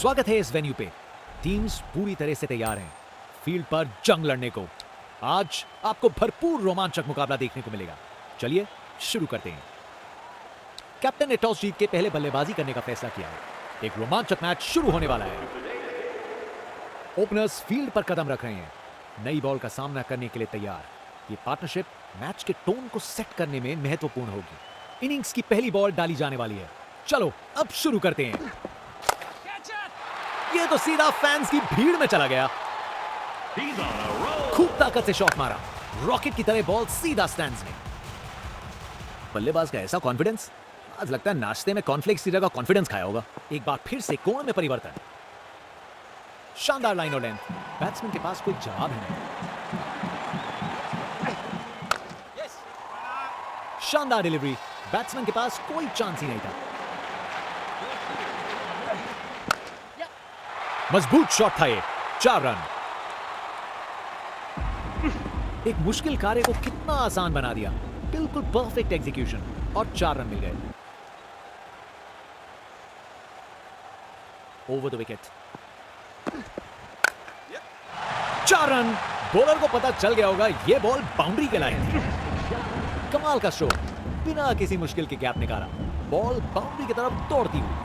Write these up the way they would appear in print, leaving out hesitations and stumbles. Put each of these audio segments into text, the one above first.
स्वागत है इस वेन्यू पे। टीम्स पूरी तरह से तैयार हैं फील्ड पर जंग लड़ने को। आज आपको भरपूर रोमांचक मुकाबला देखने को मिलेगा। चलिए शुरू करते हैं। कैप्टन ने टॉस जीत के पहले बल्लेबाजी करने का फैसला किया है। एक रोमांचक मैच शुरू होने वाला है। ओपनर्स फील्ड पर कदम रख रहे हैं, नई बॉल का सामना करने के लिए तैयार। ये पार्टनरशिप मैच के टोन को सेट करने में महत्वपूर्ण होगी। इनिंग्स की पहली बॉल डाली जाने वाली है। चलो अब शुरू करते हैं। ये तो सीधा फैंस की भीड़ में चला गया। खूब ताकत से शॉट मारा, रॉकेट की तरह बॉल सीधा स्टैंड्स में। बल्लेबाज का ऐसा कॉन्फिडेंस, आज लगता है नाश्ते में कॉर्नफ्लेक्स की जगह कॉन्फिडेंस खाया होगा। एक बार फिर से कोण में परिवर्तन। शानदार लाइन और लेंथ, बैट्समैन के पास कोई जवाब है नहीं। शानदार डिलीवरी, बैट्समैन के पास कोई चांस ही नहीं था। मजबूत शॉट था ये, 4 रन। एक मुश्किल कार्य को कितना आसान बना दिया। बिल्कुल परफेक्ट एग्जीक्यूशन और 4 रन मिल गए। Over the wicket, 4 run. Bowler को पता चल गया होगा ये बॉल बाउंड्री के लायक थी। कमाल का स्ट्रोक, बिना किसी मुश्किल के गैप निकाला, बॉल बाउंड्री की तरफ दौड़ती हुई।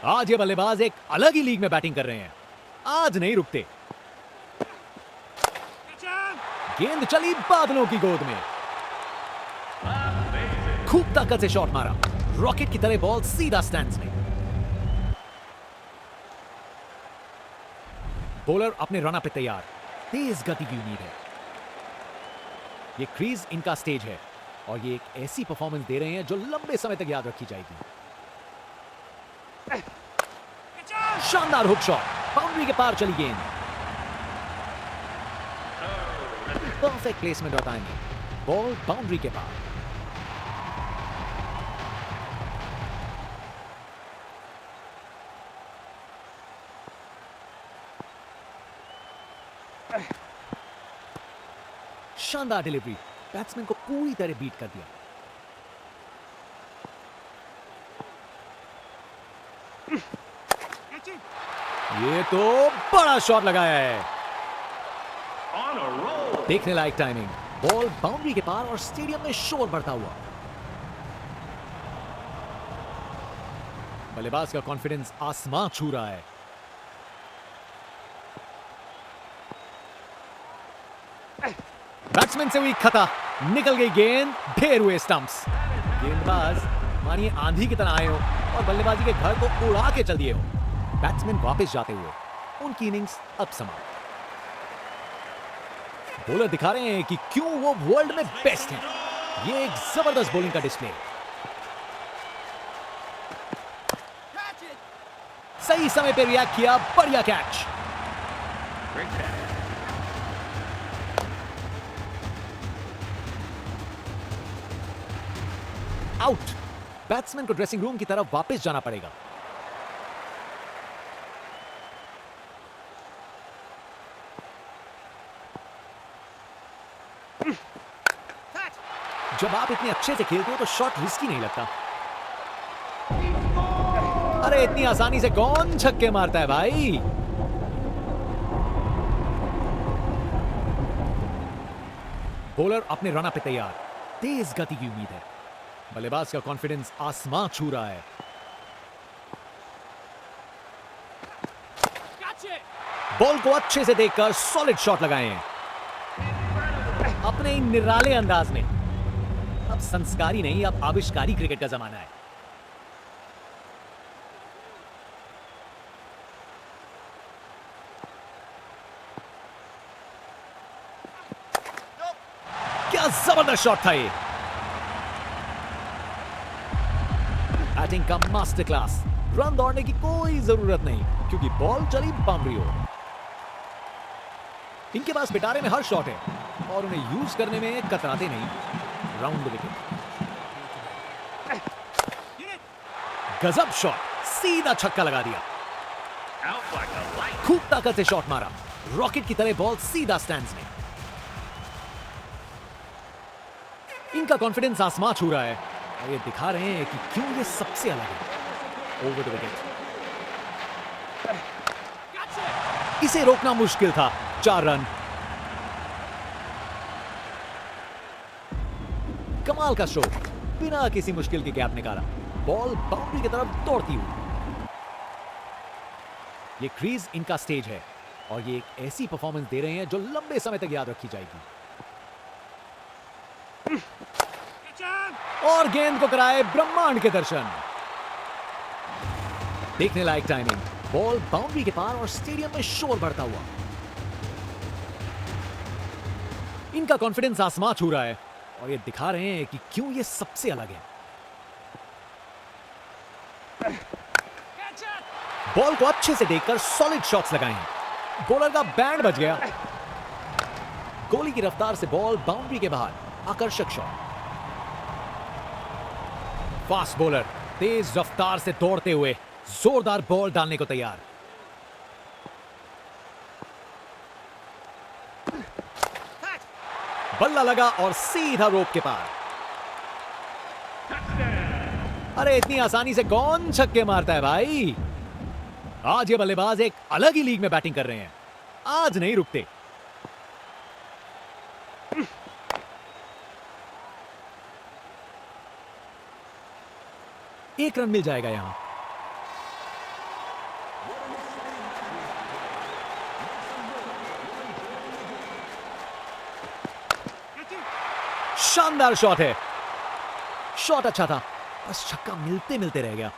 आज ये बल्लेबाज एक अलग ही लीग में बैटिंग कर रहे हैं। आज नहीं रुकते। गेंद चली बादलों की गोद में। खूब ताकत से शॉट मारा, रॉकेट की तरह बॉल सीधा स्टैंड्स में। बॉलर अपने रन पे तैयार, तेज गति की उम्मीद है। ये क्रीज इनका स्टेज है और ये एक ऐसी परफॉर्मेंस दे रहे हैं जो लंबे समय तक याद रखी जाएगी। शानदार हुक शॉट, बाउंड्री के पार चली गेंद। परफेक्ट प्लेसमेंट और टाइमिंग, बॉल बाउंड्री के पार। शानदार डिलीवरी, बैट्समैन को पूरी तरह बीट कर दिया। ये तो बड़ा शॉट लगाया है। देखने लायक टाइमिंग, बॉल बाउंड्री के पार और स्टेडियम में शोर बढ़ता हुआ। बल्लेबाज का कॉन्फिडेंस आसमां छू रहा है। बैट्समैन से हुई खता, निकल गई गेंद, ढेर हुए स्टंप्स। गेंदबाज मानिए आंधी की तरह आए हो और बल्लेबाजी के घर को उड़ा के चल दिए हो। बैट्समैन वापस जाते हुए, उनकी इनिंग्स अब समाप्त। बॉलर दिखा रहे हैं कि क्यों वो वर्ल्ड में बेस्ट हैं। ये एक जबरदस्त बॉलिंग का डिस्प्ले। सही समय पे रिएक्ट किया, बढ़िया कैच। आउट। बैट्समैन को ड्रेसिंग रूम की तरफ वापस जाना पड़ेगा। जब आप इतने अच्छे से खेलते हो तो शॉट रिस्की नहीं लगता। अरे इतनी आसानी से कौन छक्के मारता है भाई। बॉलर अपने रन पे तैयार, तेज गति की उम्मीद है। बल्लेबाज का कॉन्फिडेंस आसमां छू रहा है। बॉल को अच्छे से देखकर सॉलिड शॉट लगाए हैं अपने इन निराले अंदाज में। अब संस्कारी नहीं, अब आविष्कारी क्रिकेट का जमाना है। क्या जबरदस्त शॉट था ये। बैटिंग का मास्टर क्लास। रन दौड़ने की कोई जरूरत नहीं क्योंकि बॉल चली बाउंड्री हो। इनके पास पिटारे में हर शॉट है और उन्हें यूज करने में कतराते नहीं। राउंड द विकेट, गजब शॉट, सीधा छक्का लगा दिया। खूब ताकत से शॉट मारा, रॉकेट की तरह बॉल सीधा स्टैंड्स में। इनका कॉन्फिडेंस आसमां छू रहा है और ये दिखा रहे हैं कि क्यों ये सबसे अलग है। ओवर द विकेट, इसे रोकना मुश्किल था। 4 रन। कमाल का स्ट्रोक, बिना किसी मुश्किल के गैप निकाला, बॉल बाउंड्री की तरफ दौड़ती हुई। ये क्रीज इनका स्टेज है और ये एक ऐसी परफॉर्मेंस दे रहे हैं जो लंबे समय तक याद रखी जाएगी। और गेंद को कराए ब्रह्मांड के दर्शन। देखने लायक टाइमिंग, बॉल बाउंड्री के पार और स्टेडियम में शोर बढ़ता हुआ। इनका कॉन्फिडेंस आसमां छू रहा है और ये दिखा रहे हैं कि क्यों ये सबसे अलग है। बॉल को अच्छे से देखकर सॉलिड शॉट्स लगाए हैं। बॉलर का बैंड बज गया। गोली की रफ्तार से बॉल बाउंड्री के बाहर, आकर्षक शॉट। फास्ट बॉलर तेज रफ्तार से दौड़ते हुए जोरदार बॉल डालने को तैयार। बल्ला लगा और सीधा रोप के पार। अरे इतनी आसानी से कौन छक्के मारता है भाई। आज ये बल्लेबाज एक अलग ही लीग में बैटिंग कर रहे हैं। आज नहीं रुकते। एक रन मिल जाएगा यहां। शानदार शॉट है। शॉट अच्छा था, बस छक्का मिलते मिलते रह गया।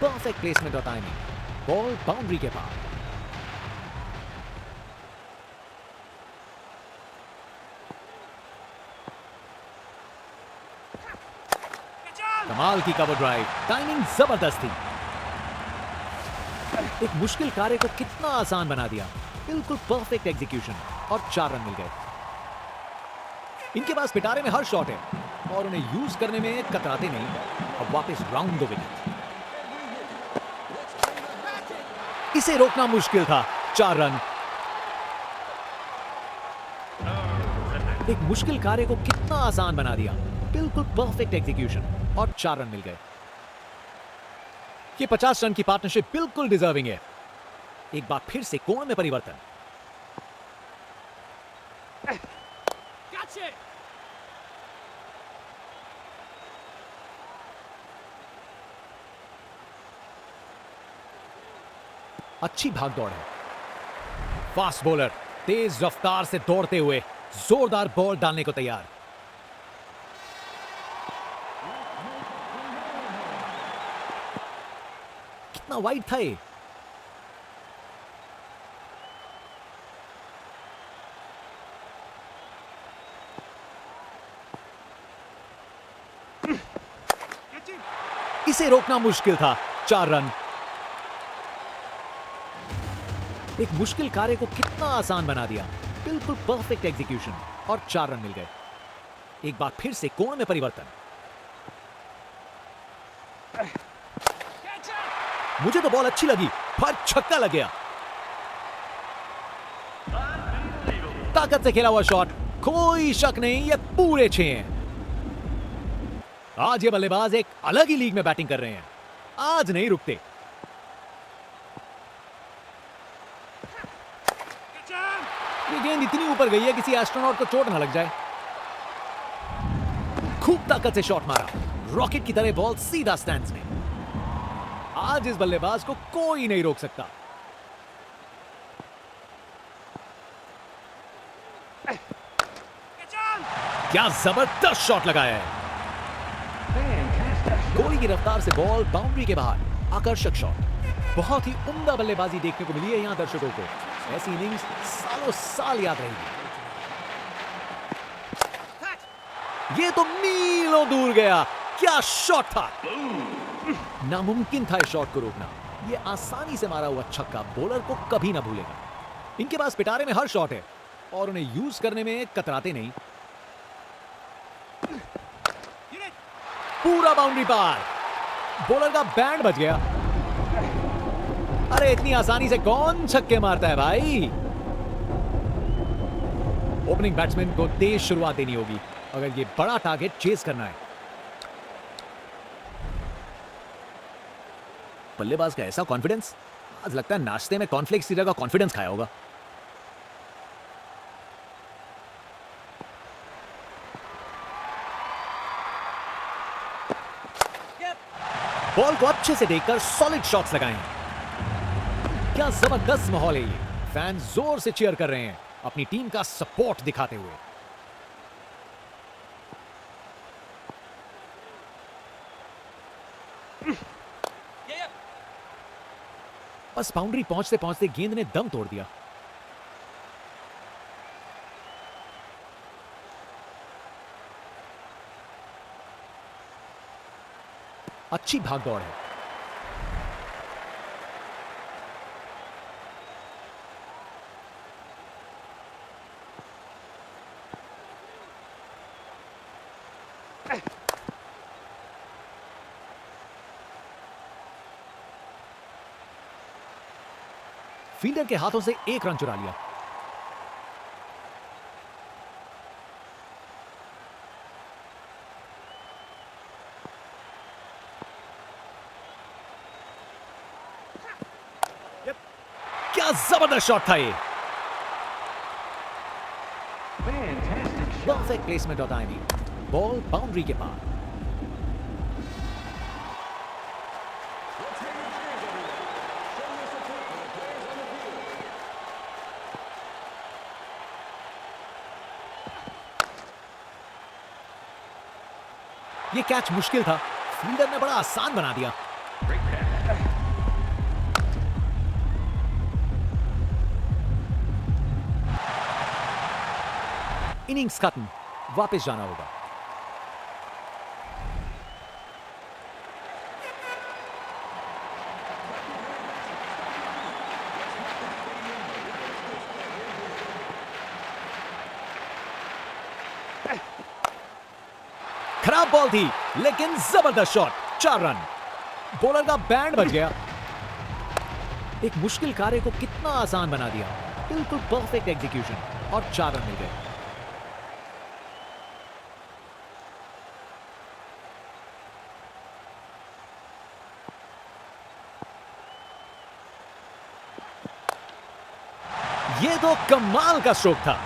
परफेक्ट प्लेसमेंट और टाइमिंग, बॉल बाउंड्री के पार। कमाल की कवर ड्राइव, टाइमिंग जबरदस्त थी। एक मुश्किल कार्य को कितना आसान बना दिया। बिल्कुल परफेक्ट एग्जीक्यूशन और 4 रन मिल गए। इनके पास पिटारे में हर शॉट है और उन्हें यूज करने में कतराते नहीं। अब वापस राउंड द विकेट। इसे रोकना मुश्किल था। 4 रन। एक मुश्किल कार्य को कितना आसान बना दिया। बिल्कुल परफेक्ट एग्जीक्यूशन और 4 रन मिल गए। ये 50 रन की पार्टनरशिप बिल्कुल डिजर्विंग है। एक बार फिर से कोण में परिवर्तन। अच्छी भागदौड़ है। फास्ट बॉलर तेज रफ्तार से दौड़ते हुए जोरदार बॉल डालने को तैयार। कितना वाइड था ये। इसे रोकना मुश्किल था। 4 रन। एक मुश्किल कार्य को कितना आसान बना दिया। बिल्कुल परफेक्ट एग्जीक्यूशन और 4 रन मिल गए। एक बार फिर से कोण में परिवर्तन। मुझे तो बॉल अच्छी लगी पर छक्का लग गया। ताकत से खेला हुआ शॉट, कोई शक नहीं ये पूरे 6 हैं। आज ये बल्लेबाज एक अलग ही लीग में बैटिंग कर रहे हैं। आज नहीं रुकते। ये गेंद इतनी ऊपर गई है किसी एस्ट्रोनॉट को चोट ना लग जाए। खूब ताकत से शॉट मारा, रॉकेट की तरह बॉल सीधा स्टैंड्स में। आज इस बल्लेबाज को कोई नहीं रोक सकता। क्या जबरदस्त शॉट लगाया है। गोली की रफ्तार से बॉल बाउंड्री के बाहर, आकर्षक शॉट। बहुत ही उम्दा बल्लेबाजी देखने को मिली है यहां दर्शकों को। ऐसी इनिंग्स सालों साल याद रहेगी। ये तो मीलों दूर गया। क्या शॉट था। नामुमकिन था इस शॉट को रोकना। ये आसानी से मारा हुआ छक्का बॉलर को कभी ना भूलेगा। इनके पास पिटारे में हर शॉट है और उन्हें यूज करने में कतराते नहीं। पूरा बाउंड्री पार। बॉलर का बैंड बज गया। अरे इतनी आसानी से कौन छक्के मारता है भाई। ओपनिंग बैट्समैन को तेज शुरुआत देनी होगी अगर ये बड़ा टारगेट चेस करना है। बल्लेबाज का ऐसा कॉन्फिडेंस, आज लगता है नाश्ते में कॉर्नफ्लेक्स की जगह कॉन्फिडेंस खाया होगा। बॉल को अच्छे से देखकर सॉलिड शॉट्स लगाए। क्या जबरदस्त माहौल है ये। फैंस जोर से चीयर कर रहे हैं अपनी टीम का सपोर्ट दिखाते हुए। बस बाउंड्री पहुंचते पहुंचते गेंद ने दम तोड़ दिया। अच्छी भागदौड़ है। फील्डर के हाथों से एक रन चुरा लिया। क्या जबरदस्त शॉट था ये। परफेक्ट प्लेसमेंट होता है। बॉल बाउंड्री के पार। ये कैच मुश्किल था, फील्डर ने बड़ा आसान बना दिया। इनिंग्स खत्म, वापस जाना होगा। खराब बॉल थी लेकिन जबरदस्त शॉट। 4 रन। बॉलर का बैंड बज गया। एक मुश्किल कार्य को कितना आसान बना दिया। बिल्कुल परफेक्ट एग्जीक्यूशन और 4 रन मिल गए। ये तो कमाल का स्ट्रोक था।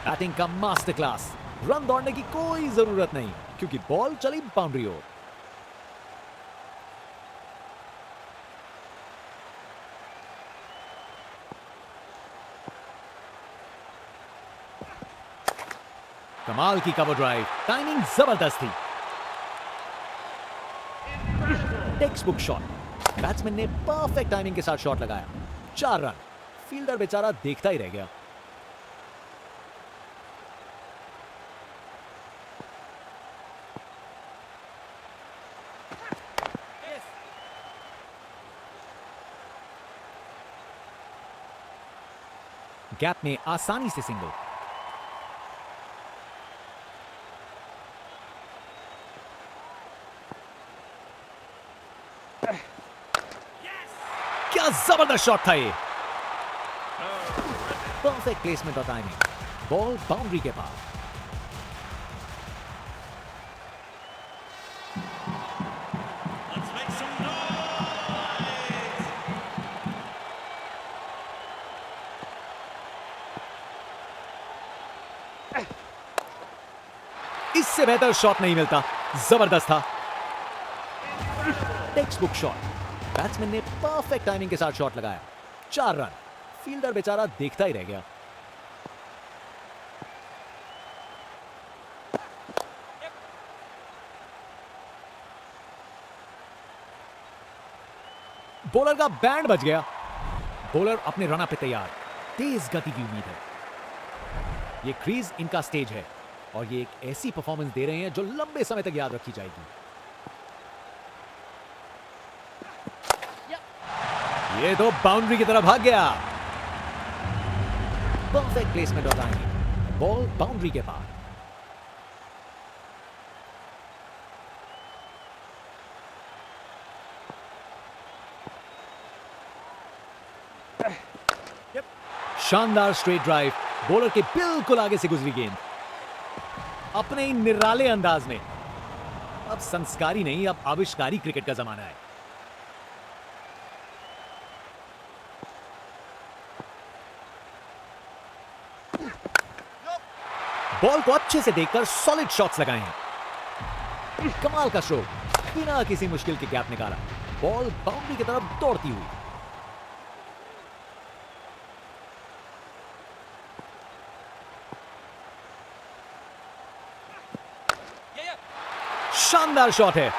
बैटिंग का मास्टर क्लास। रन दौड़ने की कोई जरूरत नहीं क्योंकि बॉल चली बाउंड्री ओर। कमाल की कवर ड्राइव। टाइमिंग जबरदस्त थी। Text book shot. बैट्समैन ने परफेक्ट टाइमिंग के साथ शॉट लगाया। 4 रन। फील्डर बेचारा देखता ही रह गया। गैप में आसानी से सिंगल। क्या जबरदस्त शॉट था ये। परफेक्ट प्लेसमेंट और टाइमिंग। बॉल बाउंड्री के पास। इससे बेहतर शॉट नहीं मिलता। जबरदस्त था। Text book shot. बैट्समैन ने परफेक्ट टाइमिंग के साथ शॉट लगाया। 4 रन। फील्डर बेचारा देखता ही रह गया। बॉलर का बैंड बज गया। बॉलर अपने रन पे तैयार। तेज गति की उम्मीद है। ये क्रीज इनका स्टेज है और ये एक ऐसी परफॉर्मेंस दे रहे हैं जो लंबे समय तक याद रखी जाएगी। ये तो बाउंड्री की तरफ भाग गया। परफेक्ट प्लेसमेंट होता है। बॉल बाउंड्री के पार। शानदार स्ट्रेट ड्राइव। बॉलर के बिल्कुल आगे से गुजरी गेंद। अपने ही निराले अंदाज में अब संस्कारी नहीं, अब आविष्कारी क्रिकेट का जमाना है। बॉल को अच्छे से देखकर सॉलिड शॉट्स लगाए हैं। कमाल का स्ट्रोक, बिना किसी मुश्किल के गैप निकाला, बॉल बाउंड्री की तरफ दौड़ती हुई। शानदार शॉट है।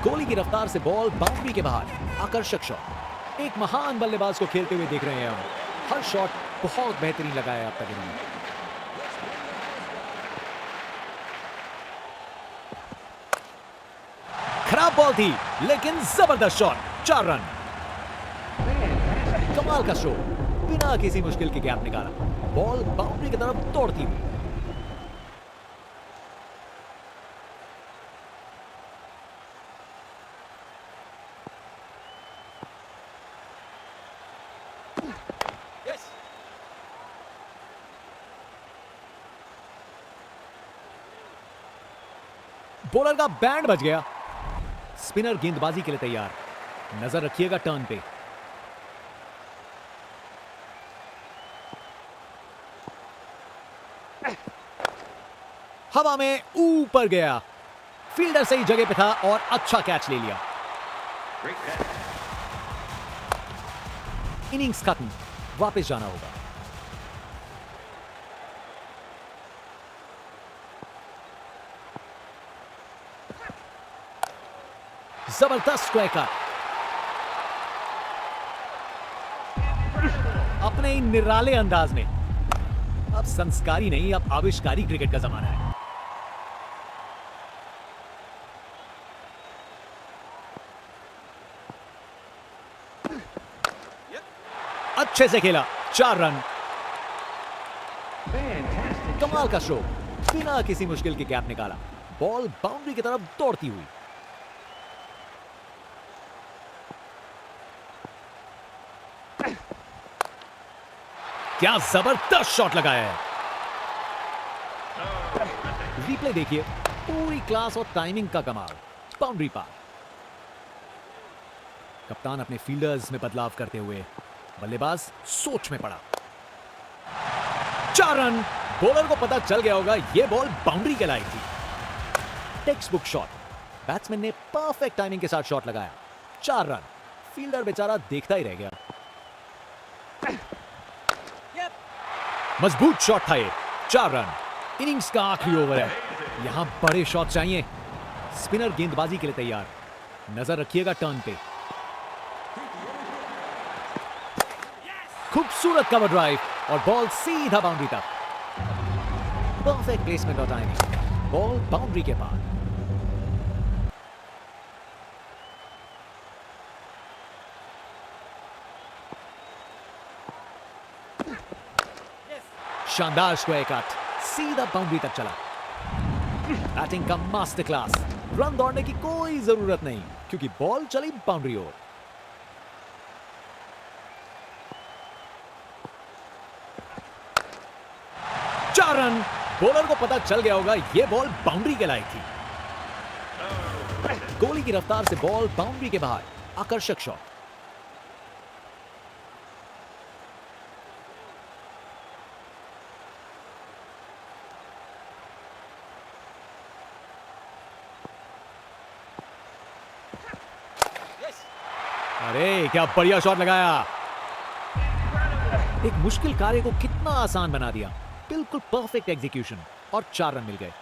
गोली की रफ्तार से बॉल बाउंड्री के बाहर, आकर्षक शॉट। एक महान बल्लेबाज को खेलते हुए देख रहे हैं हम। हर शॉट बहुत बेहतरीन लगाया अब तक इन्होंने। खराब बॉल थी लेकिन जबरदस्त शॉट, 4 रन। कमाल का शो, बिना किसी मुश्किल के गैप निकाला, बॉल बाउंड्री की तरफ दौड़ती हुई। बॉलर का बैंड बज गया। स्पिनर गेंदबाजी के लिए तैयार। नजर रखिएगा टर्न पे। हवा में ऊपर गया। फील्डर सही जगह पे था और अच्छा कैच ले लिया। इनिंग्स खत्म, वापस जाना होगा। जबरदस्त स्क्वायर कट। अपने ही निराले अंदाज में। अब संस्कारी नहीं, अब आविष्कारी क्रिकेट का जमाना है। अच्छे से खेला, 4 रन। कमाल का स्ट्रोक, बिना किसी मुश्किल के गैप निकाला, बॉल बाउंड्री की तरफ दौड़ती हुई। क्या जबरदस्त शॉट लगाया है। रिप्ले देखिए, पूरी क्लास और टाइमिंग का कमाल। बाउंड्री पार। कप्तान अपने फील्डर्स में बदलाव करते हुए बल्लेबाज सोच में पड़ा। 4 रन। बॉलर को पता चल गया होगा यह बॉल बाउंड्री के लायक थी। Text book shot. बैट्समैन ने परफेक्ट टाइमिंग के साथ शॉट लगाया। 4 रन। फील्डर बेचारा देखता ही रह गया। मजबूत शॉट था ये, 4 रन। इनिंग्स का आखिरी ओवर है, यहां बड़े शॉट चाहिए। स्पिनर गेंदबाजी के लिए तैयार। नजर रखिएगा टर्न पे। खूबसूरत कवर ड्राइव और बॉल सीधा बाउंड्री तक। परफेक्ट प्लेसमेंट और टाइमिंग, बॉल बाउंड्री के पार। शानदार स्क्वायर कट, सीधा बाउंड्री तक चला। बैटिंग का मास्टर क्लास। रन दौड़ने की कोई जरूरत नहीं क्योंकि बॉल चली बाउंड्री ओर। चार रन। बॉलर को पता चल गया होगा यह बॉल बाउंड्री के लायक थी। गोली की रफ्तार से बॉल बाउंड्री के बाहर, आकर्षक शॉट। अरे क्या बढ़िया शॉट लगाया। एक मुश्किल कार्य को कितना आसान बना दिया। बिल्कुल परफेक्ट एग्जीक्यूशन और 4 रन मिल गए।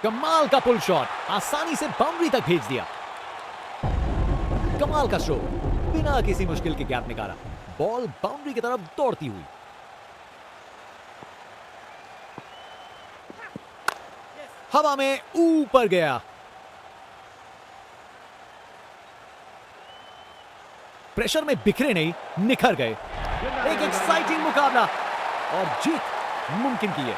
कमाल का पुल शॉट, आसानी से बाउंड्री तक भेज दिया। कमाल का शो, बिना किसी मुश्किल के गैप निकाला, बॉल बाउंड्री की तरफ दौड़ती हुई। हवा में ऊपर गया। प्रेशर में बिखरे नहीं, निखर गए। एक एक्साइटिंग मुकाबला और जीत मुमकिन की है।